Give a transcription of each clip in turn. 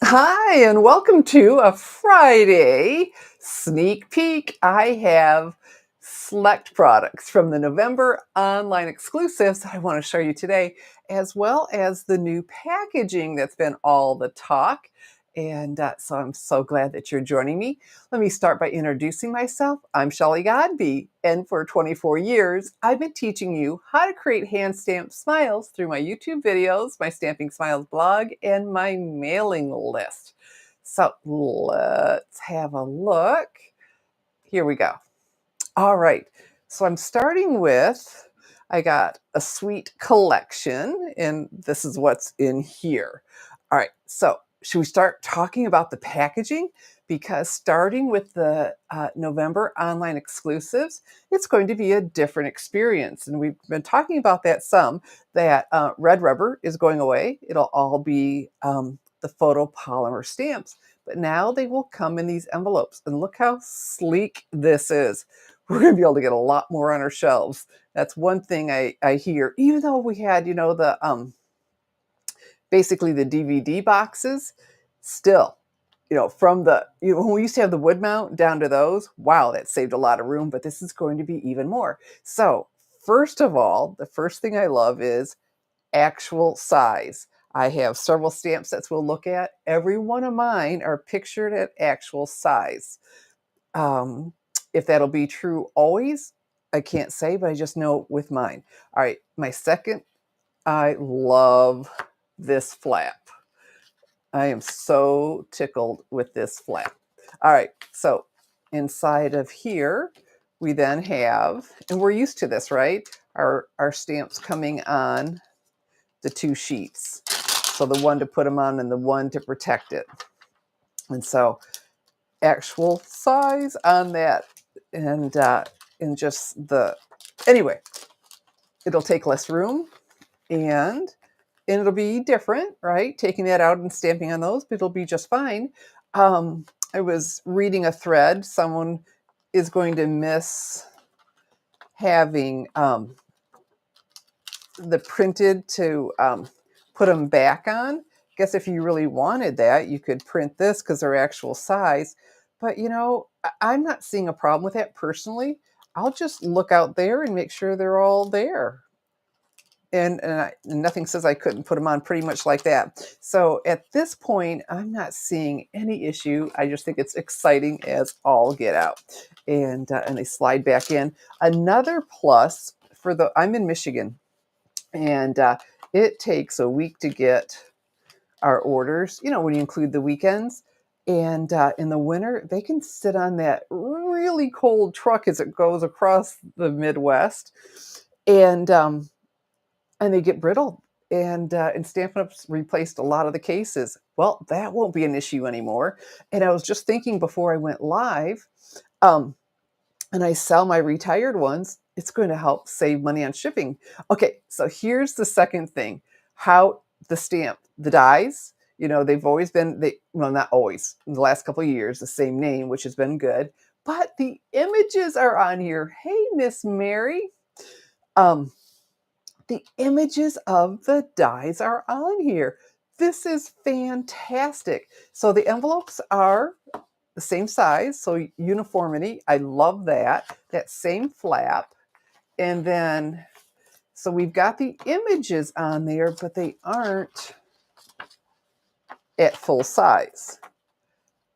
Hi, and welcome to a Friday sneak peek. I have select products from the November online exclusives that I want to show you today, as well as the new packaging that's been all the talk. And so I'm so glad that you're joining me. Let me start by introducing myself. I'm Shelley Godby, and for 24 years, I've been teaching you how to create hand stamped smiles through my YouTube videos, my Stamping Smiles blog, and my mailing list. So let's have a look. Here we go. All right. So I'm starting with, I got a sweet collection, and this is what's in here. All right. So should we start talking about the packaging? Because starting with the November online exclusives, it's going to be a different experience. And we've been talking about that some, that red rubber is going away. It'll all be the photopolymer stamps. But now they will come in these envelopes. And look how sleek this is. We're going to be able to get a lot more on our shelves. That's one thing I hear. Even though we had, the basically the DVD boxes, still, from when we used to have the wood mount down to those, wow, that saved a lot of room. But this is going to be even more. So first of all, the first thing I love is actual size. I have several stamp sets we'll look at. Every one of mine are pictured at actual size. Um, if that'll be true always, I can't say, but I just know with mine. All right, my second, I love this flap. I am so tickled with this flap. All right, so inside of here, we then have, and we're used to this, right? Our stamps coming on the two sheets. So the one to put them on and the one to protect it. And so actual size on that, and in just the, anyway, it'll take less room, and it'll be different, right? Taking that out and stamping on those, but it'll be just fine. I was reading a thread. Someone is going to miss having the printed to put them back on. I guess if you really wanted that, you could print this because they're actual size. But I'm not seeing a problem with that personally. I'll just look out there and make sure they're all there. And nothing says I couldn't put them on pretty much like that. So at this point, I'm not seeing any issue. I just think it's exciting as all get out. And they slide back in. Another plus I'm in Michigan, and it takes a week to get our orders, when you include the weekends. And in the winter, they can sit on that really cold truck as it goes across the Midwest. And they get brittle. And Stampin' Up's replaced a lot of the cases. Well, that won't be an issue anymore. And I was just thinking before I went live, um, and I sell my retired ones, it's going to help save money on shipping. Okay, so here's the second thing. How the dies, they've always been, well, not always, in the last couple of years, the same name, which has been good. But the images are on here. Hey, Miss Mary. The images of the dies are on here. This is fantastic. So the envelopes are the same size, so uniformity. I love that. That same flap. And then, so we've got the images on there, but they aren't at full size.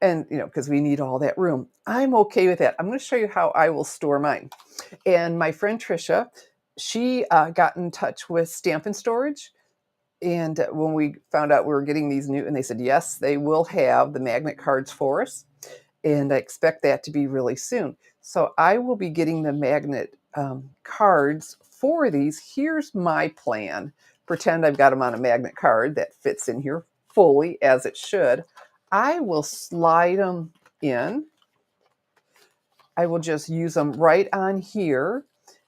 And, because we need all that room. I'm okay with that. I'm going to show you how I will store mine. And my friend Trisha, she got in touch with Stampin' Storage. And when we found out we were getting these new, and they said, yes, they will have the magnet cards for us. And I expect that to be really soon. So I will be getting the magnet cards for these. Here's my plan. Pretend I've got them on a magnet card that fits in here fully as it should. I will slide them in. I will just use them right on here.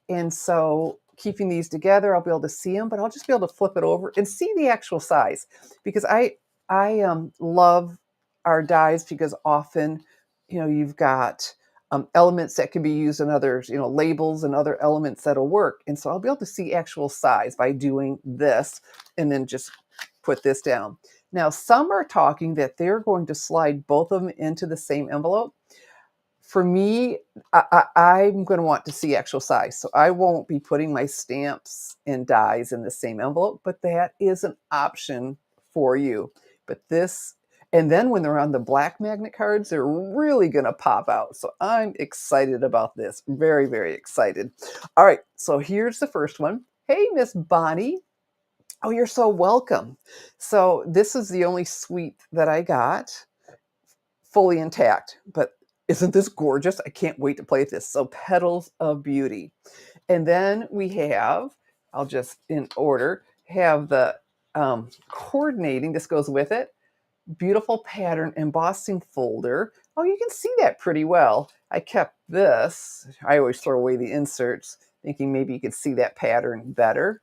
And so keeping these together, I'll be able to see them, but I'll just be able to flip it over and see the actual size, because I love our dies, because often, you've got elements that can be used in others, labels and other elements that'll work. And so I'll be able to see actual size by doing this and then just put this down. Now, some are talking that they're going to slide both of them into the same envelope. For me, I'm gonna want to see actual size, so I won't be putting my stamps and dies in the same envelope, but that is an option for you. But this and then when they're on the black magnet cards, they're really gonna pop out, so I'm excited about this. Very, very excited. Alright, so here's the first one. "Hey, Miss Bonnie." Oh, you're so welcome. So, this is the only suite that I got fully intact, but isn't this gorgeous? I can't wait to play with this. So Petals of Beauty. And then we have, I'll just in order, have the coordinating, this goes with it, beautiful pattern embossing folder. Oh, you can see that pretty well. I kept this. I always throw away the inserts, thinking maybe you could see that pattern better.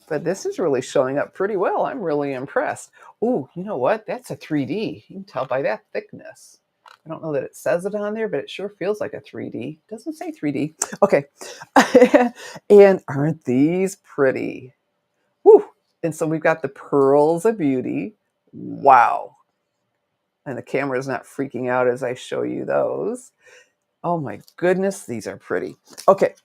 But this is really showing up pretty well. I'm really impressed. Oh, you know what? That's a 3D. You can tell by that thickness. I don't know that it says it on there, but it sure feels like a 3D. Doesn't say 3D. Okay. And aren't these pretty? Woo! And so we've got the Pearls of Beauty. Wow. And the camera's not freaking out as I show you those. Oh my goodness, these are pretty. Okay.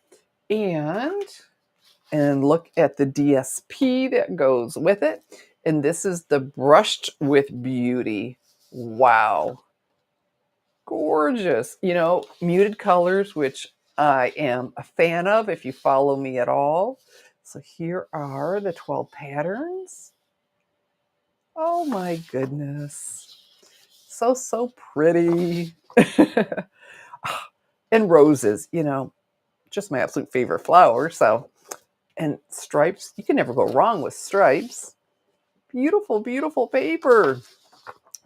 And look at the DSP that goes with it. And this is the Brushed with Beauty. Wow. Gorgeous. You know, muted colors, which I am a fan of if you follow me at all. So here are the 12 patterns. Oh my goodness. So, so pretty. And roses, you know, just my absolute favorite flower. So, and stripes, you can never go wrong with stripes. Beautiful, beautiful paper.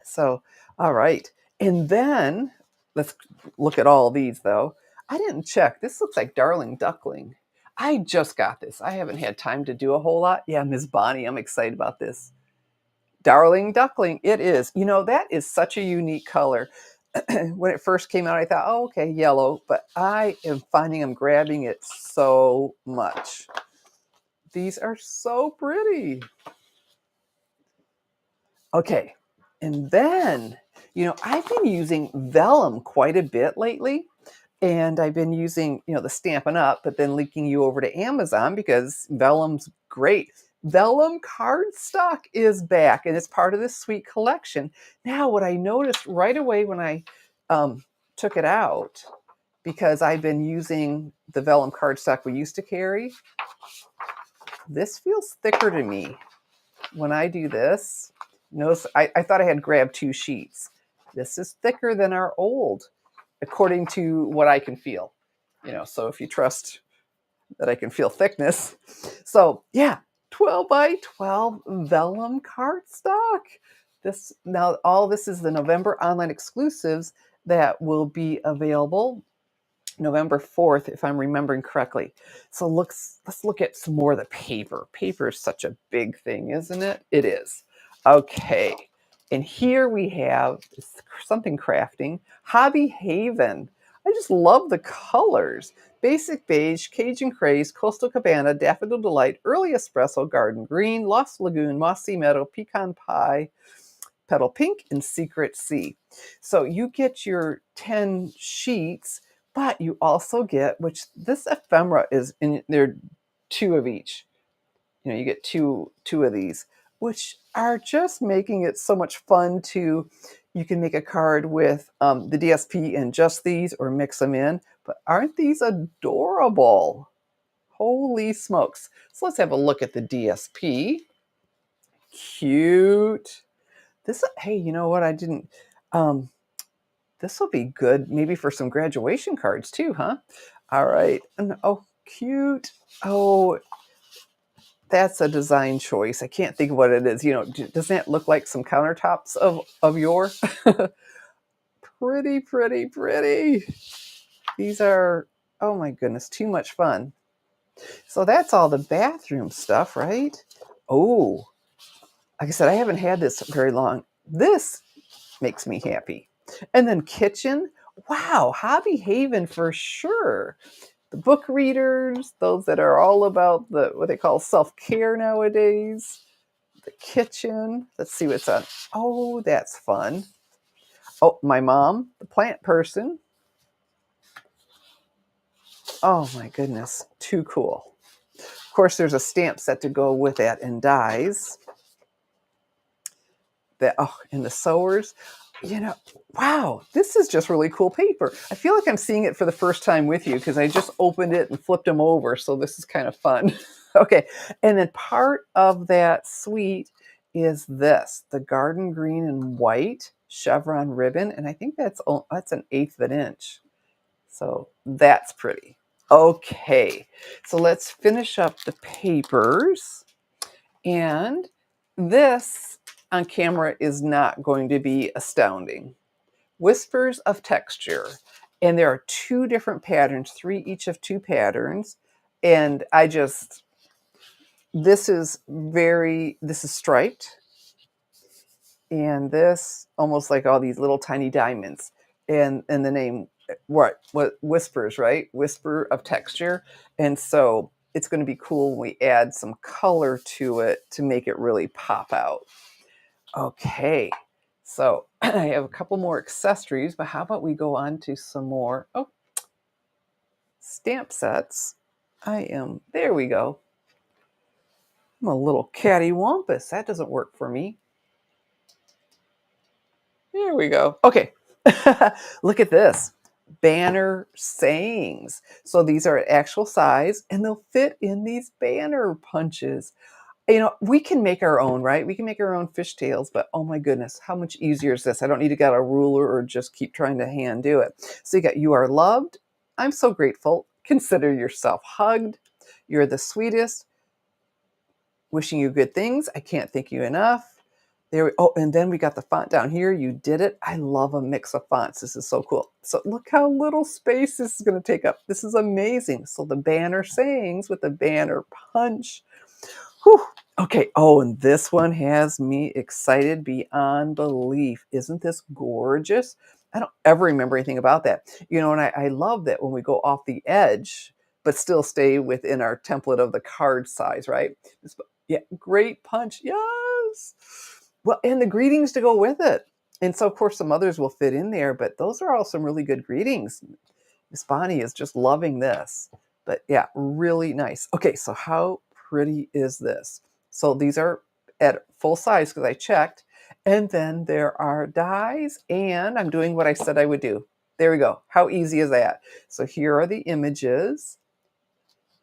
So, all right. And then let's look at all these though. I didn't check. This looks like Darling Duckling. I just got this. I haven't had time to do a whole lot. Yeah, Miss Bonnie, I'm excited about this. Darling Duckling, it is. You know, that is such a unique color. When it first came out, I thought, oh, okay, yellow, but I am finding I'm grabbing it so much. These are so pretty. Okay, and then, you know, I've been using vellum quite a bit lately, and I've been using, you know, the Stampin' Up, but then linking you over to Amazon because vellum's great. Vellum cardstock is back, and it's part of this sweet collection. Now, what I noticed right away when I took it out, because I've been using the vellum cardstock we used to carry, this feels thicker to me. When I do this, notice I thought I had grabbed 2 sheets. This is thicker than our old, according to what I can feel. You know, so if you trust that I can feel thickness. So yeah, 12 by 12 vellum cardstock. This now all this is the November online exclusives that will be available November 4th, if I'm remembering correctly. So let's look at some more of the paper. Paper is such a big thing, isn't it? It is. Okay. And here we have something crafting. Hobby Haven. I just love the colors. Basic Beige, Cajun Craze, Coastal Cabana, Daffodil Delight, Early Espresso, Garden Green, Lost Lagoon, Mossy Meadow, Pecan Pie, Petal Pink, and Secret Sea. So you get your 10 sheets, but you also get, which this ephemera is in there, 2 of each. You know, you get two of these, which are just making it so much fun to, you can make a card with the DSP and just these or mix them in. But aren't these adorable? Holy smokes. So let's have a look at the DSP. Cute. This, hey, you know what? I didn't, this will be good maybe for some graduation cards too, huh? All right. And, oh, cute. Oh, that's a design choice. I can't think of what it is. You know, doesn't that look like some countertops of your? Pretty, pretty, pretty. These are, oh my goodness, too much fun. So that's all the bathroom stuff, right? Oh, like I said, I haven't had this very long. This makes me happy. And then kitchen, wow, Hobby Haven for sure. The book readers, those that are all about the what they call self-care nowadays. the kitchen. Let's see what's on. Oh, that's fun. Oh, my mom, the plant person. Oh my goodness, too cool. Of course, there's a stamp set to go with that and dies. And the sewers. Wow, this is just really cool paper. I feel like I'm seeing it for the first time with you because I just opened it and flipped them over. So this is kind of fun. Okay, and then part of that suite is this, the garden green and white chevron ribbon. And I think that's an eighth of an inch. So that's pretty. Okay, so let's finish up the papers. And this on camera is not going to be astounding. Whispers of Texture. And there are 2 different patterns, 3 each of 2 patterns. And this is striped. And this almost like all these little tiny diamonds. And the name, what Whispers, right? Whisper of Texture. And so it's going to be cool when we add some color to it to make it really pop out. Okay, so I have a couple more accessories, but how about we go on to some more stamp sets. There we go. I'm a little cattywampus. That doesn't work for me. There we go. Okay, look at this. Banner sayings. So these are actual size and they'll fit in these banner punches. We can make our own, right? We can make our own fishtails, but oh my goodness, how much easier is this? I don't need to get a ruler or just keep trying to hand do it. So you got, you are loved. I'm so grateful. Consider yourself hugged. You're the sweetest. Wishing you good things. I can't thank you enough. And then we got the font down here. You did it. I love a mix of fonts. This is so cool. So look how little space this is going to take up. This is amazing. So the banner sayings with the banner punch. Whew. Okay. Oh, and this one has me excited beyond belief. Isn't this gorgeous? I don't ever remember anything about that. And I love that when we go off the edge, but still stay within our template of the card size, right? Yeah, great punch. Yes. Well, and the greetings to go with it. And so, of course, some others will fit in there, but those are all some really good greetings. Miss Bonnie is just loving this. But yeah, really nice. Okay, so how pretty is this? So these are at full size because I checked. And then there are dies, and I'm doing what I said I would do. There we go. How easy is that? So here are the images.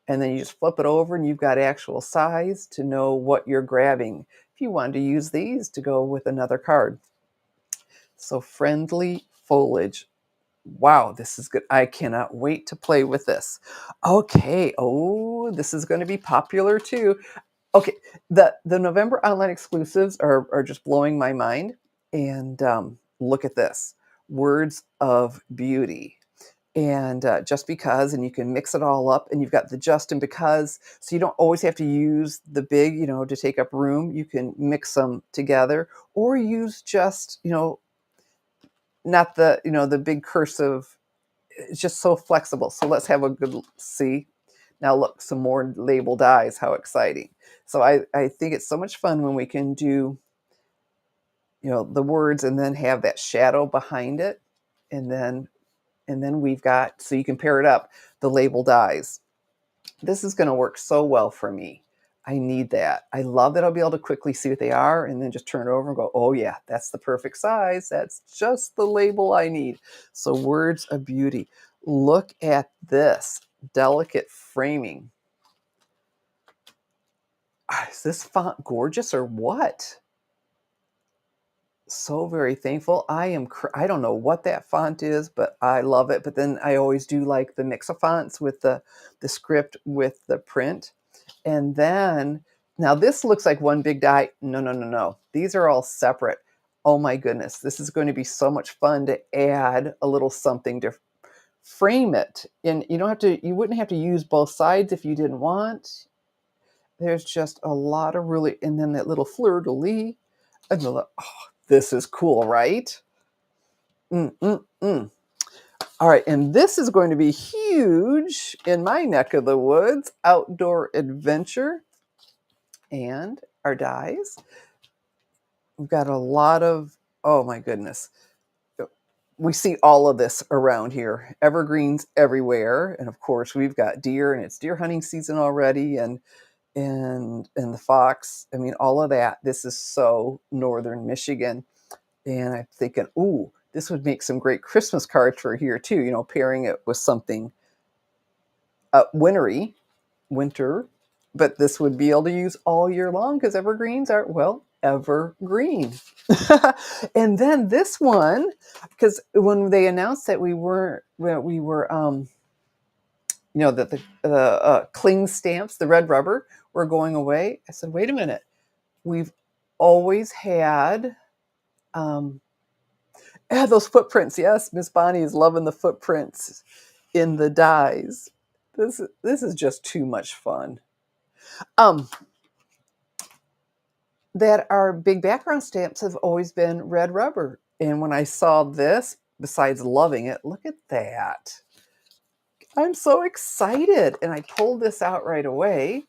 And then you just flip it over and you've got actual size to know what you're grabbing. If you wanted to use these to go with another card. So friendly foliage. Wow, this is good. I cannot wait to play with this. Okay. Oh, this is going to be popular too. Okay. The November online exclusives are just blowing my mind. And look at this. Words of Beauty. And just because, and you can mix it all up, and you've got the just and because, so you don't always have to use the big, to take up room. You can mix them together, or use just, not the big cursive. It's just so flexible. So let's have a good see. Now look, some more label dies. How exciting. So I think it's so much fun when we can do, the words and then have that shadow behind it. And then we've got, so you can pair it up, the label dies. This is going to work so well for me. I need that. I love that I'll be able to quickly see what they are and then just turn it over and go, oh yeah, that's the perfect size. That's just the label I need. So Words of Beauty. Look at this delicate framing. Is this font gorgeous or what? So very thankful. I don't know what that font is, but I love it. But then I always do like the mix of fonts with the script with the print. And then, now this looks like one big die. No, no, no, no. These are all separate. Oh my goodness. This is going to be so much fun to add a little something to frame it. And you wouldn't have to use both sides if you didn't want. There's just a lot of really, and then that little fleur-de-lis. This is cool, right? All right, and this is going to be huge in my neck of the woods, outdoor adventure. And our dies. We've got a lot of, oh my goodness. We see all of this around here. Evergreens everywhere. And of course, we've got deer, and it's deer hunting season already, and the fox. I mean, all of that. This is so northern Michigan. And I'm thinking, ooh, this would make some great Christmas cards for here too, pairing it with something winter, but this would be able to use all year long because evergreens are, well, evergreen. And then this one, because when they announced that we were that the cling stamps, the red rubber, were going away, I said, wait a minute, we've always had those footprints. Yes, Miss Bonnie is loving the footprints in the dies. This is just too much fun. That our big background stamps have always been red rubber. And when I saw this, besides loving it, look at that. I'm so excited. And I pulled this out right away.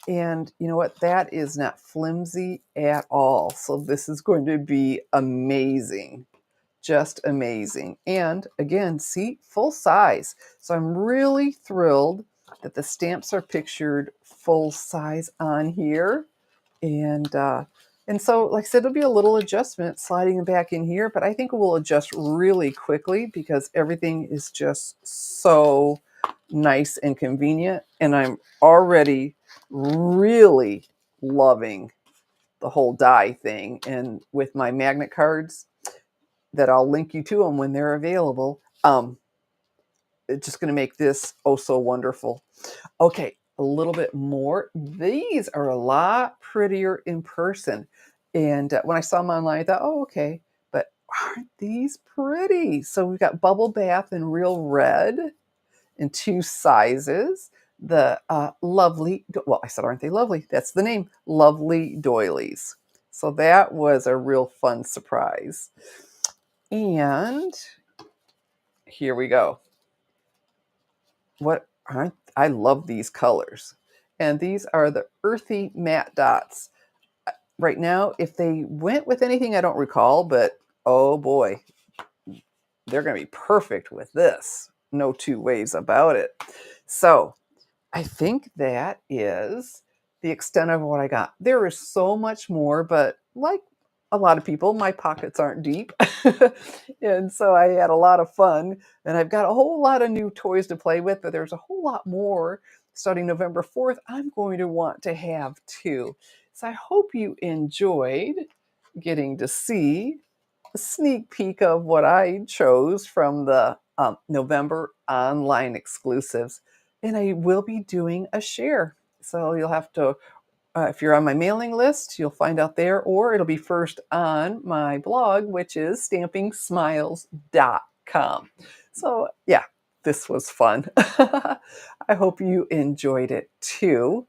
And you know what? That is not flimsy at all. So this is going to be amazing. Just amazing. And again, see, full size. So I'm really thrilled that the stamps are pictured full size on here. And so, like I said, it'll be a little adjustment sliding them back in here, but I think we'll adjust really quickly because everything is just so nice and convenient. And I'm already really loving the whole die thing. And with my magnet cards that I'll link you to them when they're available, it's just going to make this oh so wonderful. Okay, a little bit more. These are a lot prettier in person. And when I saw them online, I thought, oh, okay, but aren't these pretty? So we've got Bubble Bath in real red in 2 sizes. The lovely, well, I said, aren't they lovely? That's the name, Lovely Doilies. So that was a real fun surprise. And here we go. I love these colors. And these are the earthy matte dots. Right now, if they went with anything, I don't recall, but oh boy, they're going to be perfect with this. No two ways about it. So I think that is the extent of what I got. There is so much more, but like a lot of people, my pockets aren't deep. And so I had a lot of fun, and I've got a whole lot of new toys to play with, but there's a whole lot more starting November 4th I'm going to want to have too. So I hope you enjoyed getting to see a sneak peek of what I chose from the November online exclusives. And I will be doing a share. So you'll have to, if you're on my mailing list, you'll find out there, or it'll be first on my blog, which is stampingsmiles.com. So yeah, this was fun. I hope you enjoyed it too.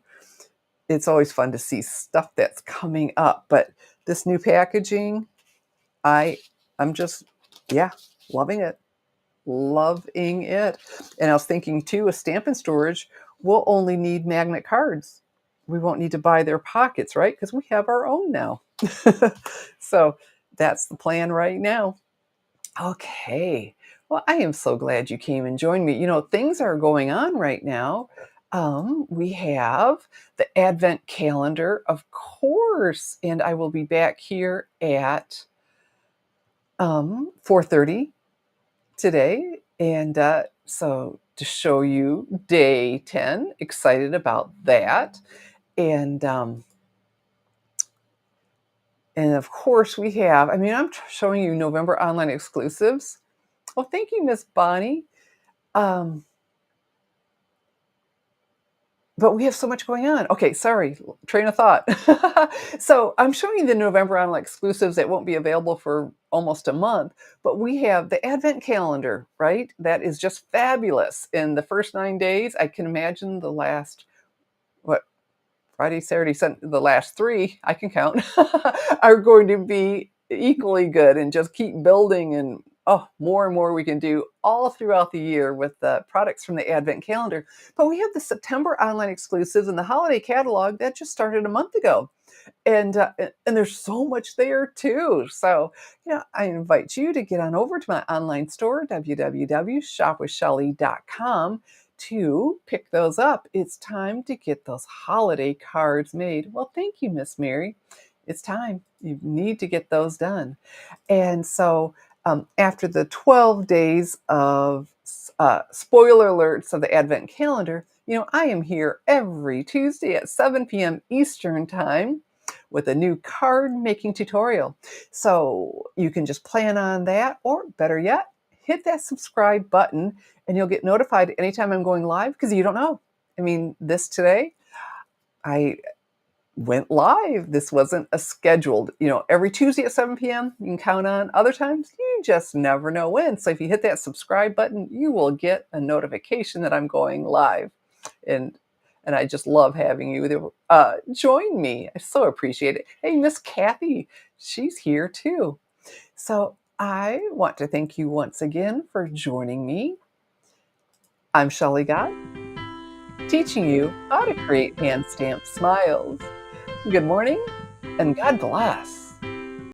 It's always fun to see stuff that's coming up, but this new packaging, I'm just, yeah, loving it. Loving it. And I was thinking too, with Stampin' Storage, we'll only need magnet cards. We won't need to buy their pockets, right? Because we have our own now. So that's the plan right now. Okay. Well, I am so glad you came and joined me. Things are going on right now. We have the Advent calendar, of course, and I will be back here at 4:30 today. And so to show you day 10, excited about that. And of course we have, I'm showing you November online exclusives. Oh, thank you, Miss Bonnie. But we have so much going on. Okay, sorry, train of thought. So I'm showing you the November online exclusives that won't be available for almost a month, but we have the Advent calendar, right? That is just fabulous. In the first 9 days, I can imagine the last, Friday, Saturday, Sunday, the last 3, I can count, are going to be equally good and just keep building. And oh, more and more we can do all throughout the year with the products from the Advent calendar. But we have the September online exclusives and the holiday catalog that just started a month ago. And there's so much there too. So, I invite you to get on over to my online store, www.shopwithshelly.com, to pick those up. It's time to get those holiday cards made. Well, thank you, Miss Mary. It's time. You need to get those done. And so, after the 12 days of spoiler alerts of the Advent calendar, I am here every Tuesday at 7 p.m. Eastern Time with a new card making tutorial. So you can just plan on that, or better yet, hit that subscribe button and you'll get notified anytime I'm going live because you don't know. I mean, this today, I went live. This wasn't a scheduled, every Tuesday at 7 p.m. You can count on. Other times, you just never know when. So if you hit that subscribe button, you will get a notification that I'm going live. And and I just love having you there, join me. I so appreciate it. Hey, Miss Kathy, she's here too. So I want to thank you once again for joining me. I'm Shelley Gott, teaching you how to create hand stamped smiles. Good morning and God bless.